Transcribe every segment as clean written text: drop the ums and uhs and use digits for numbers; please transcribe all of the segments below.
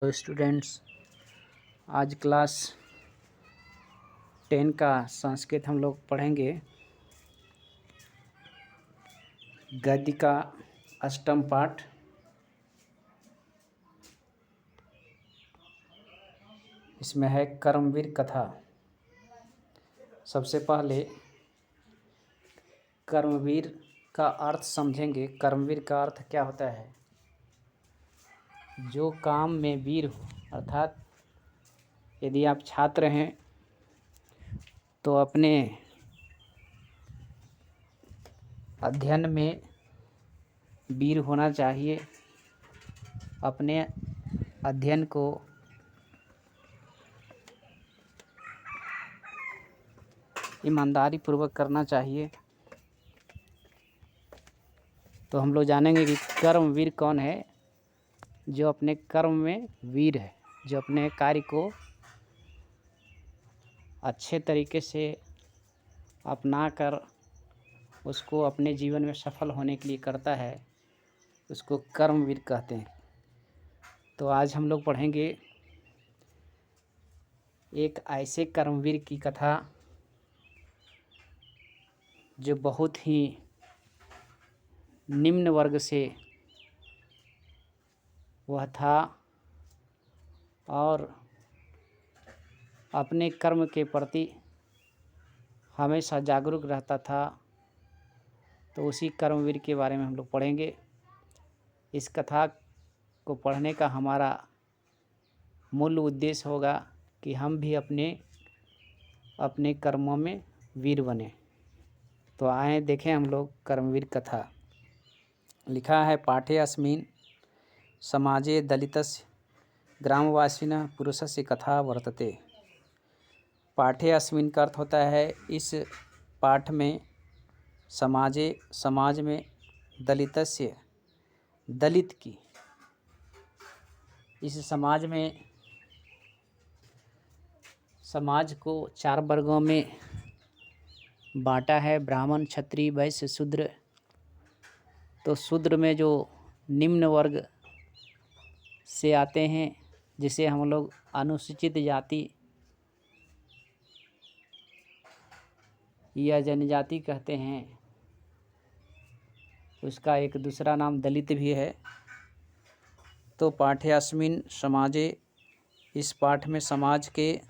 तो स्टूडेंट्स, आज क्लास 10 का संस्कृत हम लोग पढ़ेंगे। गद्य का अष्टम पाठ। इसमें है कर्मवीर कथा। सबसे पहले कर्मवीर का अर्थ समझेंगे। कर्मवीर का अर्थ क्या होता है? जो काम में वीर हो। अर्थात यदि आप छात्र हैं तो अपने अध्ययन में वीर होना चाहिए। अपने अध्ययन को ईमानदारी पूर्वक करना चाहिए। तो हम लोग जानेंगे कि कर्मवीर कौन है। जो अपने कर्म में वीर है, जो अपने कार्य को अच्छे तरीके से अपना कर उसको अपने जीवन में सफल होने के लिए करता है, उसको कर्मवीर कहते हैं। तो आज हम लोग पढ़ेंगे एक ऐसे कर्मवीर की कथा जो बहुत ही निम्न वर्ग से वह था और अपने कर्म के प्रति हमेशा जागरूक रहता था। तो उसी कर्मवीर के बारे में हम लोग पढ़ेंगे। इस कथा को पढ़ने का हमारा मूल उद्देश्य होगा कि हम भी अपने कर्मों में वीर बने। तो आए देखें हम लोग कर्मवीर कथा। लिखा है, पाठे अस्मिन् समाजे दलितस्य ग्रामवासिनः पुरुषस्य कथा वर्तते। पाठे अस्मिन् का अर्थ होता है इस पाठ में, समाज में, दलितस्य दलित की, इस समाज में समाज को 4 वर्गों में बांटा है, ब्राह्मण, क्षत्रिय, वैश्य, शूद्र। तो शूद्र में जो निम्न वर्ग से आते हैं, जिसे हम लोग अनुसूचित जाति या जनजाति कहते हैं, उसका एक दूसरा नाम दलित भी है। तो पाठ्यास्मिन् समाजे, इस पाठ में समाज के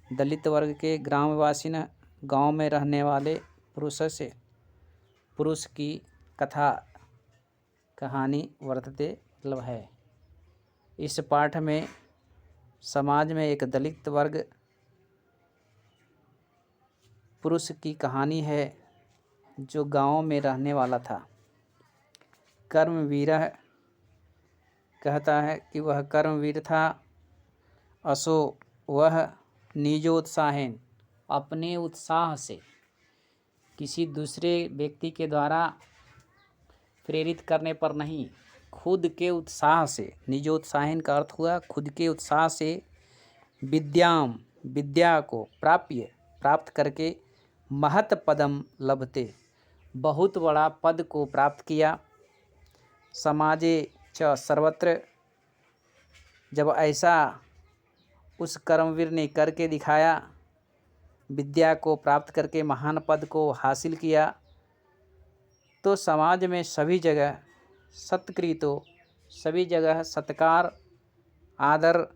दलित वर्ग के ग्रामवासिन, गांव में रहने वाले पुरुष की कथा, कहानी वर्तते मतलब है। इस पाठ में समाज में एक दलित वर्ग पुरुष की कहानी है जो गांव में रहने वाला था। कर्मवीर कहता है कि वह कर्मवीर था। असो, वह निजोत्साहेन, अपने उत्साह से, किसी दूसरे व्यक्ति के द्वारा प्रेरित करने पर नहीं, खुद के उत्साह से। निजोत्साहेन का अर्थ हुआ खुद के उत्साह से विद्या को प्राप्त करके महत पदम लभते, बहुत बड़ा पद को प्राप्त किया। समाजे च सर्वत्र, जब ऐसा उस कर्मवीर ने करके दिखाया, विद्या को प्राप्त करके महान पद को हासिल किया, तो समाज में सभी जगह सत्कृतो, सभी जगह सत्कार आदर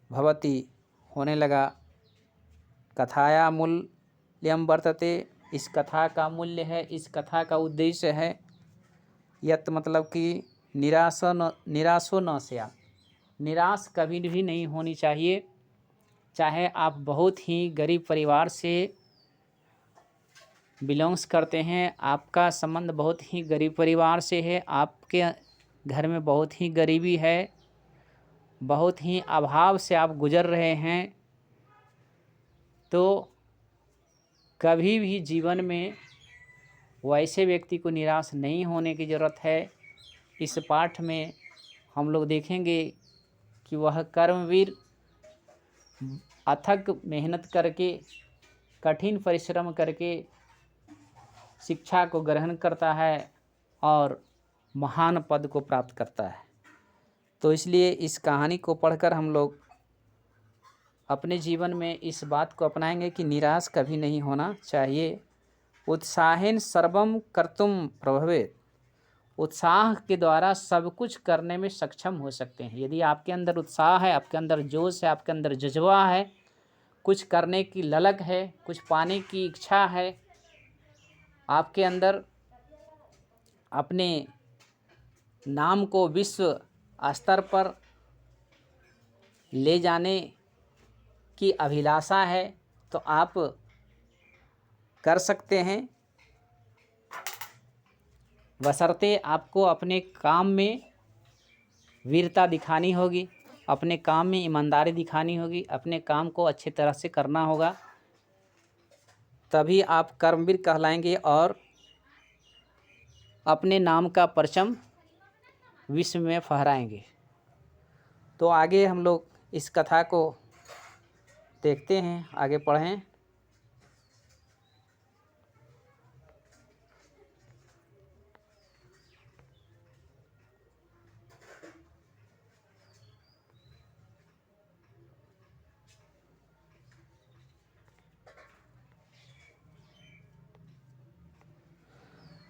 भवति होने लगा। कथाया मूल्यम वर्तते, इस कथा का मूल्य है, इस कथा का उद्देश्य है। यत मतलब कि निराशो न स्यात्, निराश कभी भी नहीं होनी चाहिए। चाहे आप बहुत ही गरीब परिवार से बिलोंग्स करते हैं, आपका संबंध बहुत ही गरीब परिवार से है, आपके घर में बहुत ही गरीबी है, बहुत ही अभाव से आप गुजर रहे हैं, तो कभी भी जीवन में वैसे व्यक्ति को निराश नहीं होने की ज़रूरत है। इस पाठ में हम लोग देखेंगे कि वह कर्मवीर अथक मेहनत करके, कठिन परिश्रम करके शिक्षा को ग्रहण करता है और महान पद को प्राप्त करता है। तो इसलिए इस कहानी को पढ़कर हम लोग अपने जीवन में इस बात को अपनाएंगे कि निराश कभी नहीं होना चाहिए। उत्साहेन सर्वम कर्तुम प्रभवेत। उत्साह के द्वारा सब कुछ करने में सक्षम हो सकते हैं। यदि आपके अंदर उत्साह है, आपके अंदर जोश है, आपके अंदर जज्बा है, कुछ करने की ललक है, कुछ पाने की इच्छा है, आपके अंदर अपने नाम को विश्व स्तर पर ले जाने की अभिलाषा है, तो आप कर सकते हैं। बशर्ते आपको अपने काम में वीरता दिखानी होगी, अपने काम में ईमानदारी दिखानी होगी, अपने काम को अच्छी तरह से करना होगा, तभी आप कर्मवीर कहलाएंगे और अपने नाम का परचम विश्व में फहराएंगे। तो आगे हम लोग इस कथा को देखते हैं, आगे पढ़ें।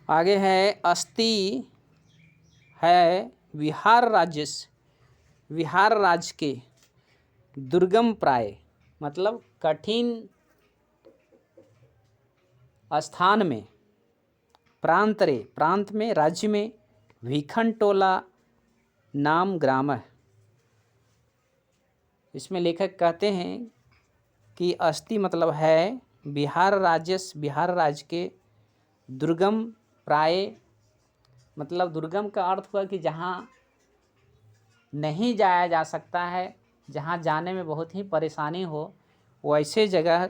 आगे है अस्ति है विहार राज्य के दुर्गम प्राय, मतलब कठिन स्थान में, प्रांत में, राज्य में, विखंटोला नाम ग्राम है। इसमें लेखक कहते हैं कि अस्ति मतलब है बिहार राज्य के दुर्गम प्राय, मतलब दुर्गम का अर्थ हुआ कि जहाँ नहीं जाया जा सकता है, जहाँ जाने में बहुत ही परेशानी हो, वैसे जगह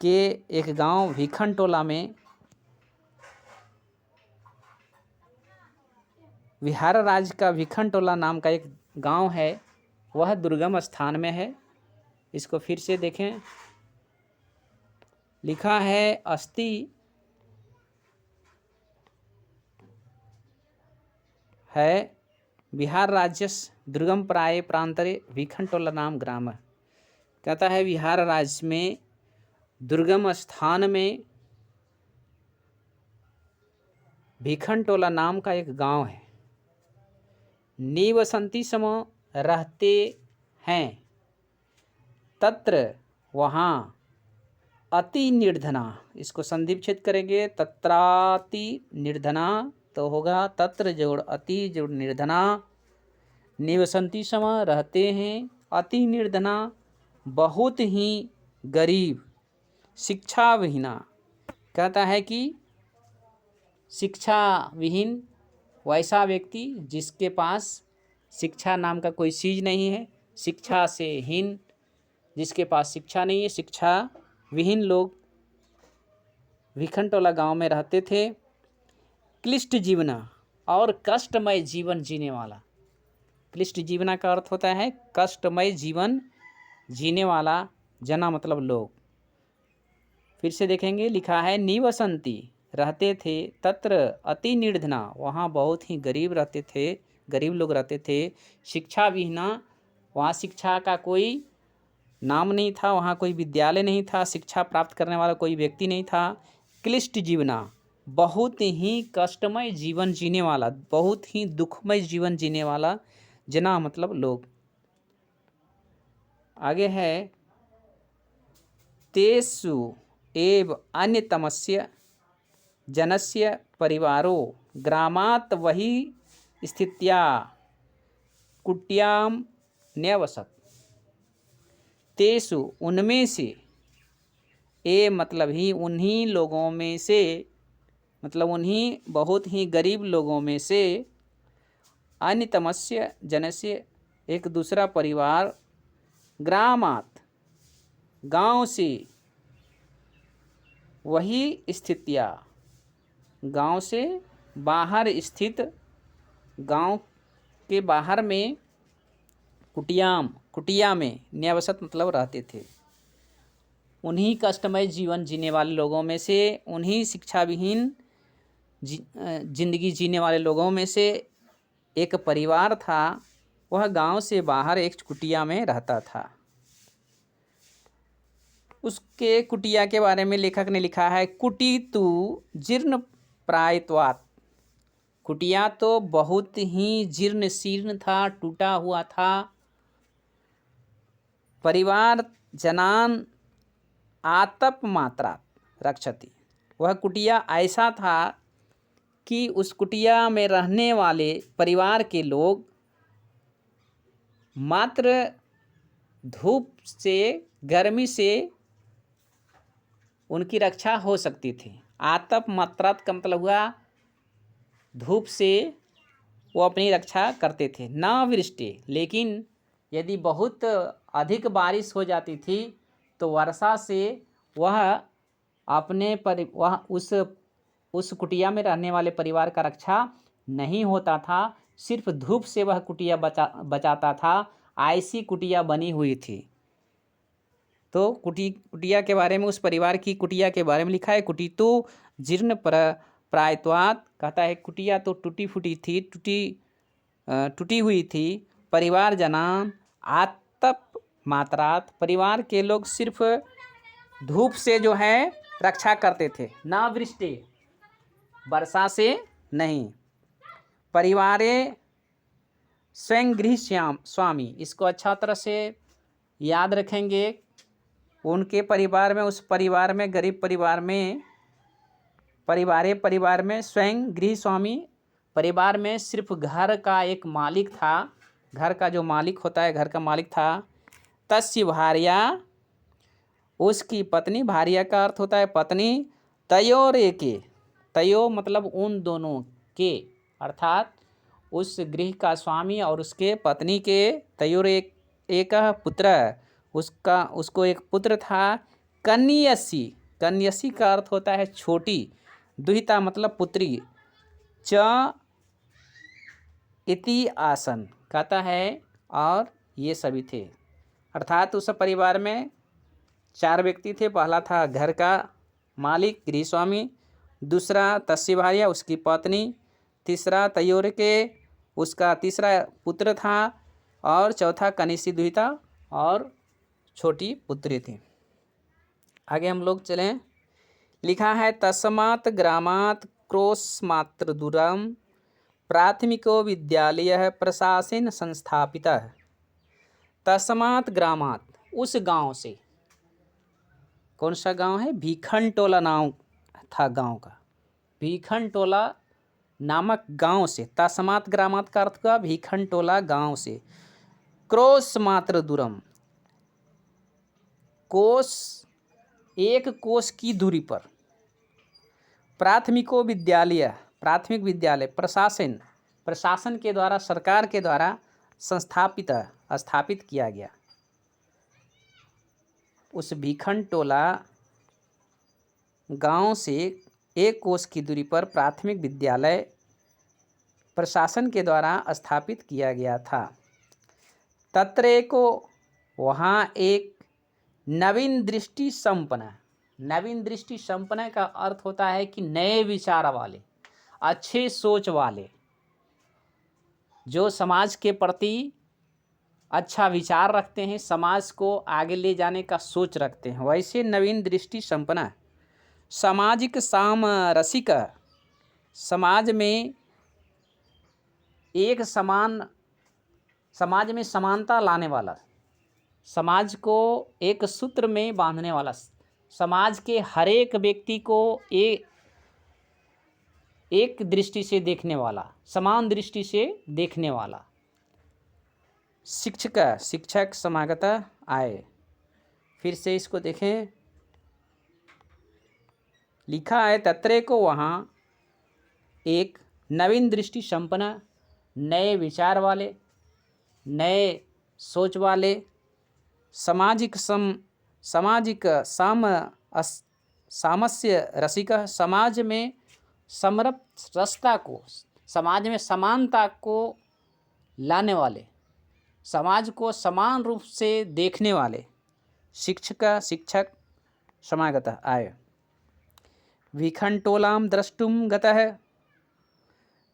के एक गांव विखंटोला में, बिहार राज्य का विखंटोला नाम का एक गांव है, वह दुर्गम स्थान में है। इसको फिर से देखें, लिखा है अस्ति है बिहार राज्य दुर्गम प्राय प्रांतरे विखंटोला नाम ग्राम। कहता है बिहार राज्य में दुर्गम स्थान में विखंटोला नाम का एक गांव है। निवसंती समय रहते हैं, तत्र वहाँ अति निर्धना, इसको संधिविच्छेद करेंगे, तत्राति निर्धना तो होगा तत्र जोड़ अति जोड़ निर्धना, निवसंती समय रहते हैं, अति निर्धना बहुत ही गरीब, शिक्षा विहीना। कहता है कि शिक्षा विहीन वैसा व्यक्ति जिसके पास शिक्षा नाम का कोई चीज़ नहीं है, शिक्षा से हीन जिसके पास शिक्षा नहीं है, शिक्षा विहीन लोग विखंटोला गांव में रहते थे। क्लिष्ट जीवना और कष्टमय जीवन जीने वाला। क्लिष्ट जीवना का अर्थ होता है कष्टमय जीवन जीने वाला, जना मतलब लोग। फिर से देखेंगे, लिखा है निवसंती रहते थे, तत्र अति निर्धना वहाँ बहुत ही गरीब रहते थे, गरीब लोग रहते थे। शिक्षा विहीना वहाँ शिक्षा का कोई नाम नहीं था, वहाँ कोई विद्यालय नहीं था, शिक्षा प्राप्त करने वाला कोई व्यक्ति नहीं था। क्लिष्ट जीवना बहुत ही कष्टमय जीवन जीने वाला, बहुत ही दुखमय जीवन जीने वाला, जना मतलब लोग। आगे है तेषु एव अन्यतमस्य जनस्य परिवारो ग्रामात् वही स्थित्या कुट्याम न्यवसत। तेषु उनमें से, ए मतलब ही उन्हीं लोगों में से, मतलब उन्हीं बहुत ही गरीब लोगों में से, अन्यतमस्य जनस्य एक दूसरा परिवार, ग्रामात गांव से, वही स्थितिया गांव से बाहर स्थित, गांव के बाहर में, कुटिया में न्यावसत मतलब रहते थे। उन्हीं कष्टमय जीवन जीने वाले लोगों में से, उन्हीं शिक्षा विहीन जिंदगी जीने वाले लोगों में से एक परिवार था, वह गांव से बाहर एक कुटिया में रहता था। उसके कुटिया के बारे में लेखक ने लिखा है, कुटी तु जीर्ण प्रायत्वात्। कुटिया तो बहुत ही जीर्ण शीर्ण था, टूटा हुआ था। परिवार जनान आतप मात्रा रक्षति। वह कुटिया ऐसा था कि उस कुटिया में रहने वाले परिवार के लोग मात्र धूप से, गर्मी से उनकी रक्षा हो सकती थी। आतप मात्रा का मतलब हुआ धूप से वो अपनी रक्षा करते थे। न वृष्टि, लेकिन यदि बहुत अधिक बारिश हो जाती थी तो वर्षा से वह उस कुटिया में रहने वाले परिवार का रक्षा नहीं होता था। सिर्फ धूप से वह कुटिया बचाता था। ऐसी कुटिया बनी हुई थी। तो कुटिया के बारे में, उस परिवार की कुटिया के बारे में लिखा है, कुटी तो जीर्ण प्रायत्वात्। कहता है कुटिया तो टूटी फूटी थी, टूटी हुई थी। परिवार जनान आतप मात्रात, परिवार के लोग सिर्फ धूप से जो है रक्षा करते थे, ना वृष्टि, वर्षा से नहीं। परिवारे स्वयं गृह स्वामी, इसको अच्छा तरह से याद रखेंगे। उनके परिवार में, उस परिवार में, गरीब परिवार में स्वयं गृह स्वामी, परिवार में सिर्फ घर का एक मालिक था। घर का जो मालिक होता है, घर का मालिक था। तस्य भार्या, उसकी पत्नी, भार्या का अर्थ होता है पत्नी। तयोरेके, तयो मतलब उन दोनों के, अर्थात उस गृह का स्वामी और उसके पत्नी के, तयोर एक पुत्र, उसको एक पुत्र था। कन्यसी, कन्यसी का अर्थ होता है छोटी। दुहिता मतलब पुत्री। च इति आसन, कहता है और ये सभी थे। अर्थात उस परिवार में 4 व्यक्ति थे। पहला था घर का मालिक, गृह स्वामी। दूसरा तस्य भार्या, उसकी पत्नी। तीसरा तयोर के, उसका तीसरा पुत्र था। और चौथा कनिष्ठी दुहिता और छोटी पुत्री थी। आगे हम लोग चलें। लिखा है, तस्मात् ग्रामात् क्रोशमात्र दूरम प्राथमिको विद्यालयः प्रशासन संस्थापितः। तस्मात् ग्रामात्, उस गांव से। कौन सा गांव है? भीखनटोला नाम था गांव का। भीखनटोला नामक गांव से। तस्मात् ग्रामात् का अर्थ हुआ भीखनटोला गांव से। क्रोशमात्र दूरम, कोस, एक कोस की दूरी पर। प्राथमिको विद्यालय, प्राथमिक विद्यालय। प्रशासन, प्रशासन के द्वारा, सरकार के द्वारा स्थापित किया गया। उस भीखनटोला गांव से 1 कोस की दूरी पर प्राथमिक विद्यालय प्रशासन के द्वारा स्थापित किया गया था। तत्र को, वहाँ एक नवीन दृष्टि संपन्न। नवीन दृष्टि संपन्न का अर्थ होता है कि नए विचार वाले, अच्छे सोच वाले, जो समाज के प्रति अच्छा विचार रखते हैं, समाज को आगे ले जाने का सोच रखते हैं, वैसे नवीन दृष्टि संपन्न। सामाजिक सामरसिक, समाज में एक समान, समाज में समानता लाने वाला, समाज को एक सूत्र में बांधने वाला, समाज के हर एक व्यक्ति को एक दृष्टि से देखने वाला, समान दृष्टि से देखने वाला। शिक्षक समागत आए। फिर से इसको देखें। लिखा है, तत्रे को, वहाँ एक नवीन दृष्टि संपन्न, नए विचार वाले, नए सोच वाले, सामाजिक सामस्य रसिक, समाज में समरसता को, समाज में समानता को लाने वाले, समाज को समान रूप से देखने वाले शिक्षक समागतः आए। विखंटोलाम द्रष्टुम गतः,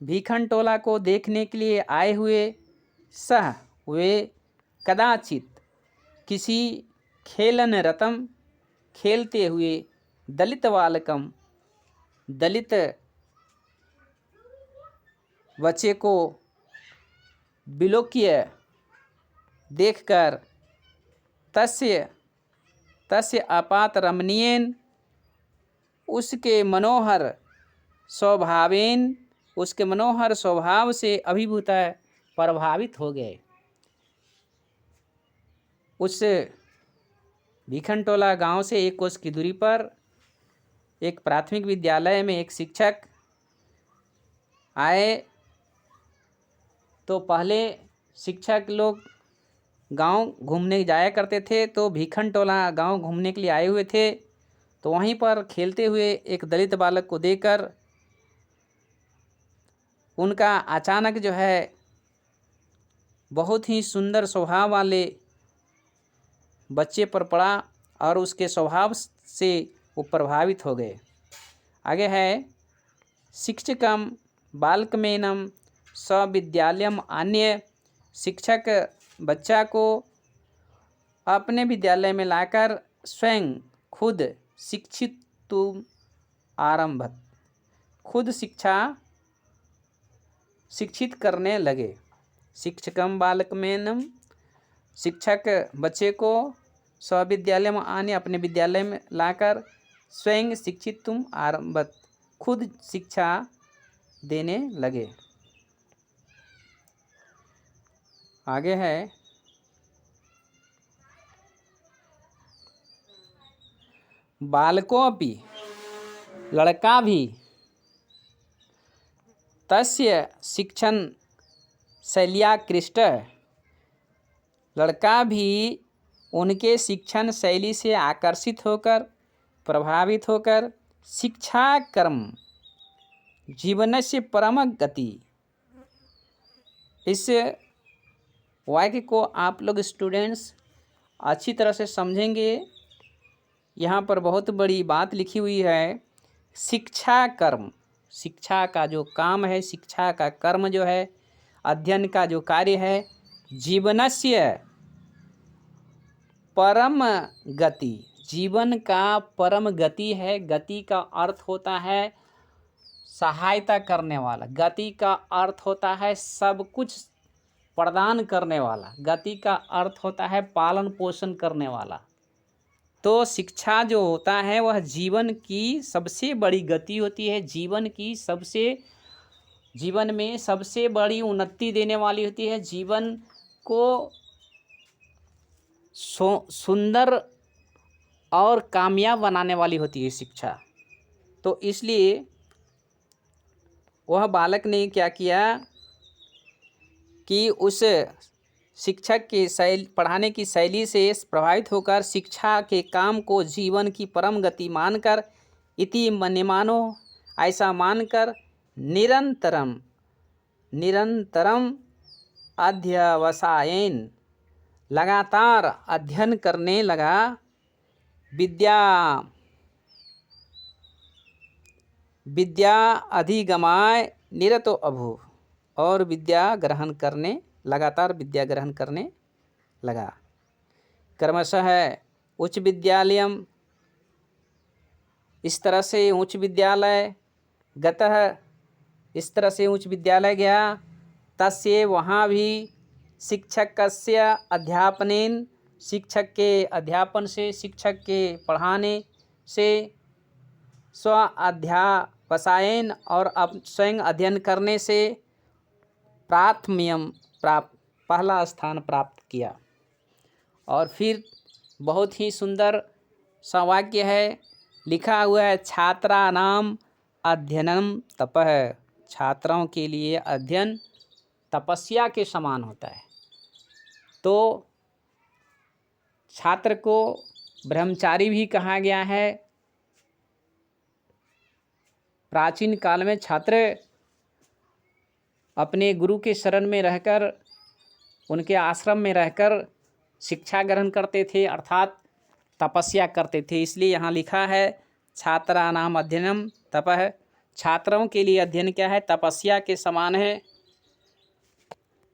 भीखनटोला को देखने के लिए आए हुए सह वे कदाचित किसी खेलन रतम खेलते हुए दलित बालकम दलित बच्चे को विलोक्य देखकर तस्य तस्य आपात रमणीयन उसके मनोहर स्वभाव से अभिभूत प्रभावित हो गए। उस भीखनटोला गांव से 1 कोस की दूरी पर एक प्राथमिक विद्यालय में एक शिक्षक आए। तो पहले शिक्षक लोग गांव घूमने जाया करते थे, तो भीखनटोला गांव घूमने के लिए आए हुए थे। तो वहीं पर खेलते हुए एक दलित बालक को देखकर उनका अचानक जो है बहुत ही सुंदर स्वभाव वाले बच्चे पर पड़ा और उसके स्वभाव से वो प्रभावित हो गए। आगे है शिक्षकम बालकमेनम सविद्यालयम अन्य शिक्षक बच्चा को अपने विद्यालय में लाकर स्वयं खुद शिक्षित करने लगे। शिक्षकम बालकमेनम शिक्षक बच्चे को स्वविद्यालय में आने अपने विद्यालय में लाकर स्वयं शिक्षितुम आरंभत खुद शिक्षा देने लगे। आगे है बालकों भी लड़का भी तस्य शिक्षण शैल्याकृष्ट लड़का भी उनके शिक्षण शैली से आकर्षित होकर प्रभावित होकर शिक्षा कर्म जीवन से परम गति। इस वाक्य को आप लोग स्टूडेंट्स अच्छी तरह से समझेंगे। यहाँ पर बहुत बड़ी बात लिखी हुई है। शिक्षा कर्म, शिक्षा का जो काम है, शिक्षा का कर्म जो है, अध्ययन का जो कार्य है, जीवनस्य परम गति, जीवन का परम गति है। गति का अर्थ होता है सहायता करने वाला, गति का अर्थ होता है सब कुछ प्रदान करने वाला, गति का अर्थ होता है पालन पोषण करने वाला। तो शिक्षा जो होता है वह जीवन की सबसे बड़ी गति होती है, जीवन में सबसे बड़ी उन्नति देने वाली होती है, जीवन को सुंदर और कामयाब बनाने वाली होती है शिक्षा। तो इसलिए वह बालक ने क्या किया कि उस शिक्षक के पढ़ाने की शैली से प्रभावित होकर शिक्षा के काम को जीवन की परम गति मानकर इति मन्यमानो ऐसा मानकर निरंतरम अध्यवसायेन लगातार अध्ययन करने लगा। विद्या अधिगमाय निरतो अभू और लगातार विद्या ग्रहण करने लगा। क्रमशः उच्च विद्यालयम इस तरह से उच्च विद्यालय गतः इस तरह से उच्च विद्यालय गया। तस्य वहाँ भी शिक्षकस्य अध्यापनेन शिक्षक के अध्यापन से, शिक्षक के पढ़ाने से, स्व अध्यापसायन और स्वयं अध्ययन करने से पहला स्थान प्राप्त किया। और फिर बहुत ही सुंदर सा वाक्य है लिखा हुआ है, छात्रा नाम अध्ययनम तपः, छात्रों के लिए अध्ययन तपस्या के समान होता है। तो छात्र को ब्रह्मचारी भी कहा गया है। प्राचीन काल में छात्र अपने गुरु के शरण में रहकर, उनके आश्रम में रहकर शिक्षा ग्रहण करते थे, अर्थात तपस्या करते थे। इसलिए यहाँ लिखा है छात्रा नाम अध्ययनम तपः, छात्रों के लिए अध्ययन क्या है? तपस्या के समान है।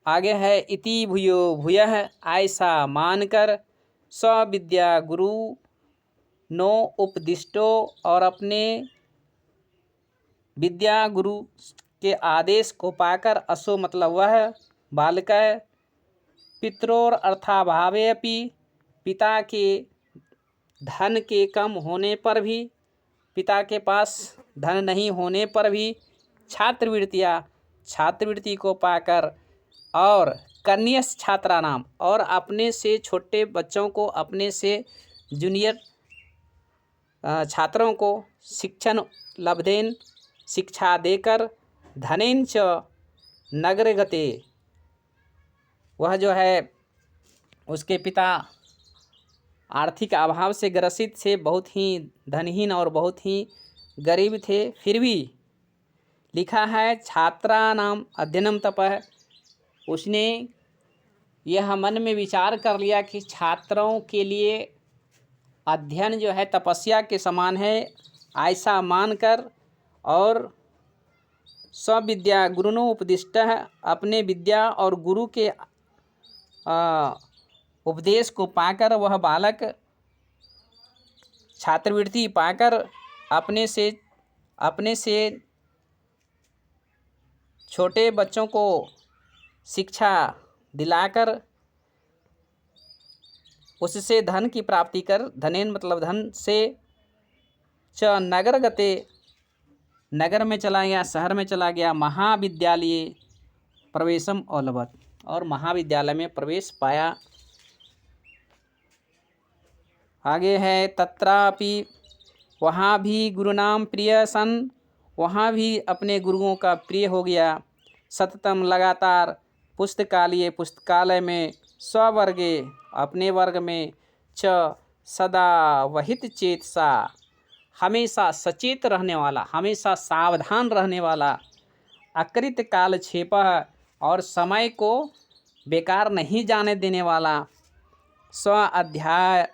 आगे है इति भूयो भूयः, ऐसा मानकर स्विद्या गुरु नो उपदिष्टो, और अपने विद्या गुरु के आदेश को पाकर, असो मतलब वह बालक, पित्रोर अर्थाभावे अपि, पिता के धन के कम होने पर भी, पिता के पास धन नहीं होने पर भी छात्रवृत्ति को पाकर, और कन्यस छात्रा नाम, और अपने से छोटे बच्चों को, अपने से जूनियर छात्रों को शिक्षण लब्धेन, शिक्षा देकर, धनेन च नगर गते, वह जो है उसके पिता आर्थिक अभाव से ग्रसित थे, बहुत ही धनहीन और बहुत ही गरीब थे, फिर भी लिखा है छात्रा नाम अध्ययनम तपः। उसने यह मन में विचार कर लिया कि छात्रों के लिए अध्ययन जो है तपस्या के समान है, ऐसा मानकर, और स्विद्या गुरुनो उपदिष्टः, अपने विद्या और गुरु के उपदेश को पाकर वह बालक छात्रवृत्ति पाकर अपने से छोटे बच्चों को शिक्षा दिलाकर उससे धन की प्राप्ति कर, धनेन मतलब धन से, च नगर गते, नगर में चला गया, शहर में चला गया, महाविद्यालय प्रवेशम अलभत, और महाविद्यालय में प्रवेश पाया। आगे है तत्रापि, वहाँ भी गुरुनाम प्रिय सन, वहाँ भी अपने गुरुओं का प्रिय हो गया। सततम लगातार, पुस्तकालय में, स्ववर्गे अपने वर्ग में, च सदा वहित चेतसा, हमेशा सचेत रहने वाला, हमेशा सावधान रहने वाला, अकृत कालक्षेपः, और समय को बेकार नहीं जाने देने वाला, स्व अध्याय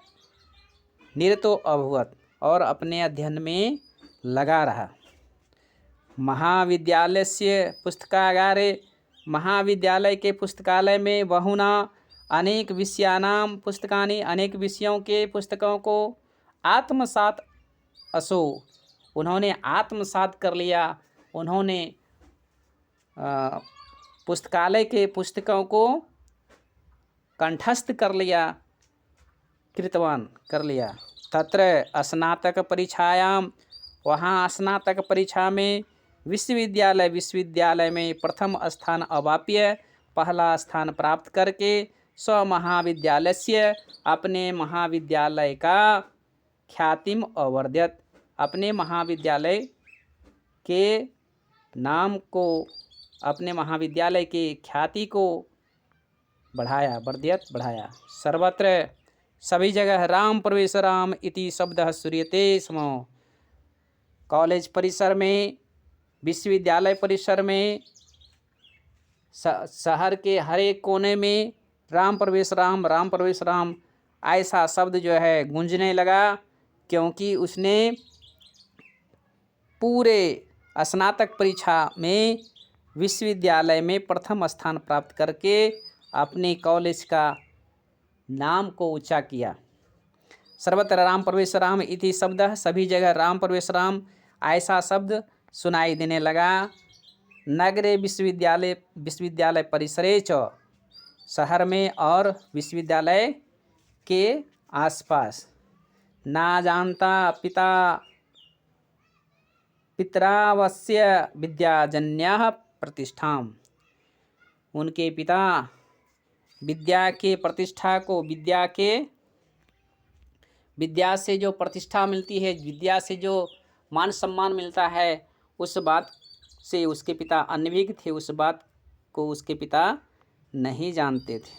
निरतो अभवत्, और अपने अध्ययन में लगा रहा। महाविद्यालयस्य पुस्तकागारे, महाविद्यालय के पुस्तकालय में, बहुना अनेक विषयानां पुस्तकानि, अनेक विषयों के पुस्तकों को, आत्मसात असो, उन्होंने आत्मसात कर लिया, उन्होंने पुस्तकालय के पुस्तकों को कंठस्थ कर लिया, कृतवान कर लिया। तत्र स्नातक परीक्षायां, वहाँ स्नातक परीक्षा में, विश्वविद्यालय में प्रथम स्थान अवाप्य, पहला स्थान प्राप्त करके, स्व महाविद्यालयस्य, अपने महाविद्यालय का ख्यातिम अवर्ध्यत, अपने महाविद्यालय के नाम को, अपने महाविद्यालय की ख्याति को बढ़ाया, वर्ध्यत बढ़ाया। सर्वत्र सभी जगह राम प्रवेश राम इति शब्दः श्रूयते स्म। कॉलेज परिसर में, विश्वविद्यालय परिसर में, शहर के हर एक कोने में राम प्रवेश राम ऐसा शब्द जो है गूंजने लगा, क्योंकि उसने पूरे स्नातक परीक्षा में विश्वविद्यालय में प्रथम स्थान प्राप्त करके अपने कॉलेज का नाम को ऊंचा किया। सर्वत्र राम प्रवेश राम इति शब्द, सभी जगह राम प्रवेश राम ऐसा शब्द सुनाई देने लगा। नगरे विश्वविद्यालय परिसरे च, शहर में और विश्वविद्यालय के आसपास। ना जानता पितरावस्य विद्याजन्याः प्रतिष्ठाम, उनके पिता विद्या के प्रतिष्ठा को, विद्या से जो प्रतिष्ठा मिलती है, विद्या से जो मान सम्मान मिलता है, उस बात से उसके पिता अनभिज्ञ थे, उस बात को उसके पिता नहीं जानते थे।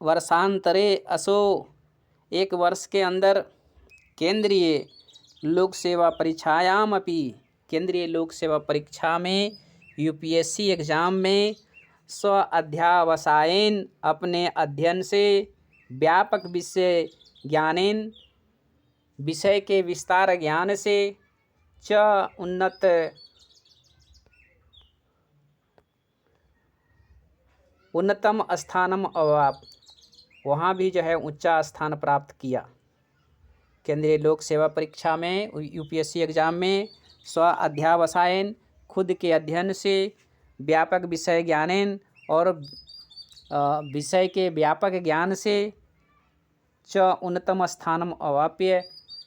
वर्षांतरे असो, एक वर्ष के अंदर, केंद्रीय लोक सेवा परीक्षायाम अपि, केंद्रीय लोक सेवा परीक्षा में, UPSC एग्जाम में, स्व अध्यावसायेन, अपने अध्ययन से, व्यापक विषय ज्ञानेन विषय के विस्तार ज्ञान से च उन्नतम स्थानम अवाप, वहाँ भी जो है ऊंचा स्थान प्राप्त किया। केंद्रीय लोक सेवा परीक्षा में, यूपीएससी एग्जाम में स्व अध्यावसायन, खुद के अध्ययन से, व्यापक विषय ज्ञानेन और विषय के व्यापक ज्ञान से च उन्नतम स्थानम अवाप्य,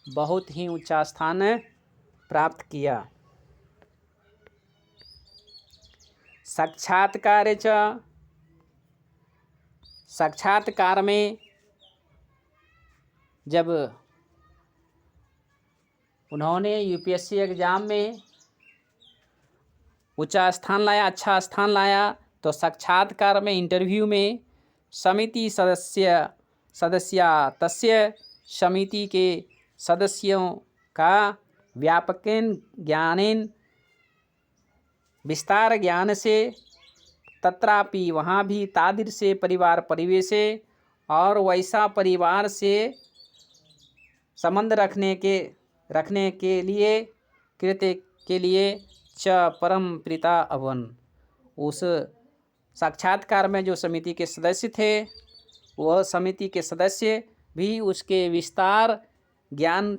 बहुत ही ऊंचा स्थान प्राप्त किया। साक्षात्कार च, साक्षात्कार में जब उन्होंने यूपीएससी एग्जाम में ऊंचा स्थान लाया, अच्छा स्थान लाया, तो साक्षात्कार में, इंटरव्यू में समिति सदस्य तस्य, समिति के सदस्यों का व्यापकेन ज्ञानेन विस्तार ज्ञान से, तत्रापि वहाँ भी, तादिर से परिवार परिवेशे, और वैसा परिवार से संबंध रखने के लिए, कृत्य के लिए च परम प्रीता अवन, उस साक्षात्कार में जो समिति के सदस्य थे, वह समिति के सदस्य भी उसके विस्तार ज्ञान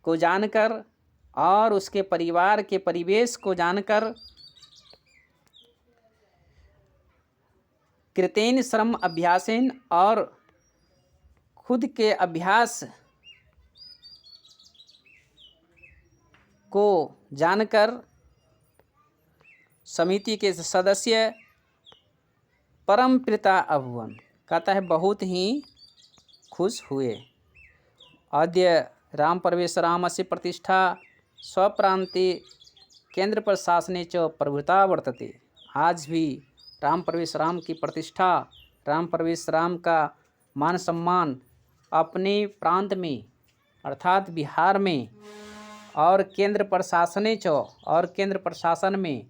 को जानकर और उसके परिवार के परिवेश को जानकर कृतेन श्रम अभ्यासेन, और खुद के अभ्यास को जानकर समिति के सदस्य परम प्रीता अभवन, कहता है बहुत ही खुश हुए। अद्य राम परमेश्वरामस्य प्रतिष्ठा स्वप्रांते केंद्र प्रशासने च प्रभुता वर्तते, आज भी राम परमेश्वराम की प्रतिष्ठा, राम परमेश्वराम का मान सम्मान अपने प्रांत में अर्थात बिहार में और केंद्र प्रशासने च, और केंद्र प्रशासन में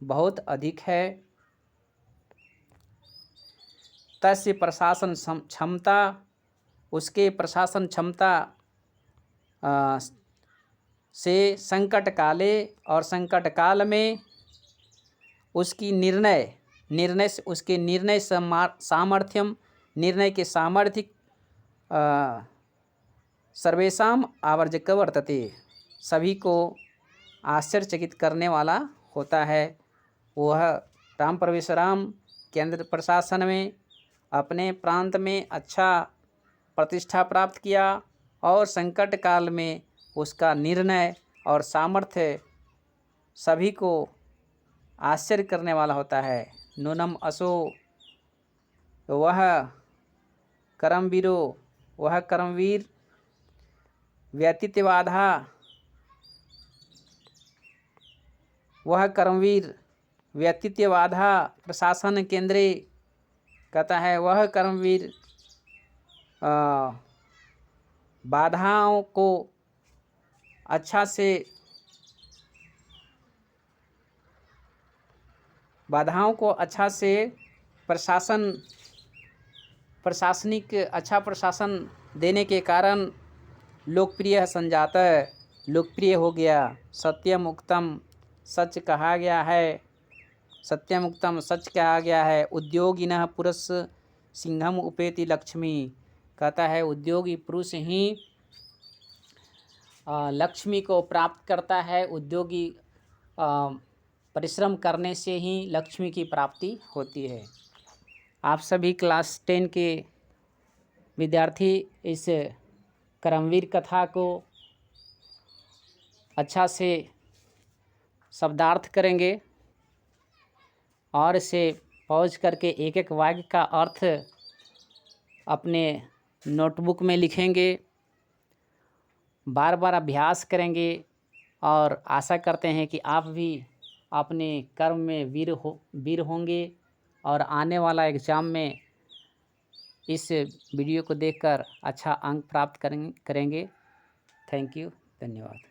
बहुत अधिक है। तस्य प्रशासन क्षमता, उसके प्रशासन क्षमता से संकट काले, और संकट काल में उसकी निर्णय से, उसके निर्णय सामर्थ्यम, निर्णय के सामर्थ्य सर्वेषाम आवर्जक वर्तते, सभी को आश्चर्यचकित करने वाला होता है। वह राम परमेश्वराम केंद्र प्रशासन में अपने प्रांत में अच्छा प्रतिष्ठा प्राप्त किया, और संकट काल में उसका निर्णय और सामर्थ्य सभी को आश्चर्य करने वाला होता है। नूनम असो वह करमवीरो, वह कर्मवीर व्यतीतवाधा, वह कर्मवीर व्यतीतवाधा प्रशासन केंद्रे, कहता है वह कर्मवीर बाधाओं को अच्छा से, बाधाओं को अच्छा से प्रशासनिक अच्छा प्रशासन देने के कारण लोकप्रिय संजात, लोकप्रिय हो गया। सत्यम उक्तम, सच कहा गया है, सत्यम उक्तम, सच कहा गया है। उद्योगिनः पुरुष सिंहम उपेति लक्ष्मी, कहता है उद्योगी पुरुष ही लक्ष्मी को प्राप्त करता है। उद्योगी परिश्रम करने से ही लक्ष्मी की प्राप्ति होती है। आप सभी क्लास 10 के विद्यार्थी इस कर्मवीर कथा को अच्छा से शब्दार्थ करेंगे और इसे पॉज करके एक एक वाक्य का अर्थ अपने नोटबुक में लिखेंगे, बार बार अभ्यास करेंगे, और आशा करते हैं कि आप भी अपने कर्म में वीर होंगे और आने वाला एग्ज़ाम में इस वीडियो को देखकर अच्छा अंक प्राप्त करेंगे। थैंक यू, धन्यवाद।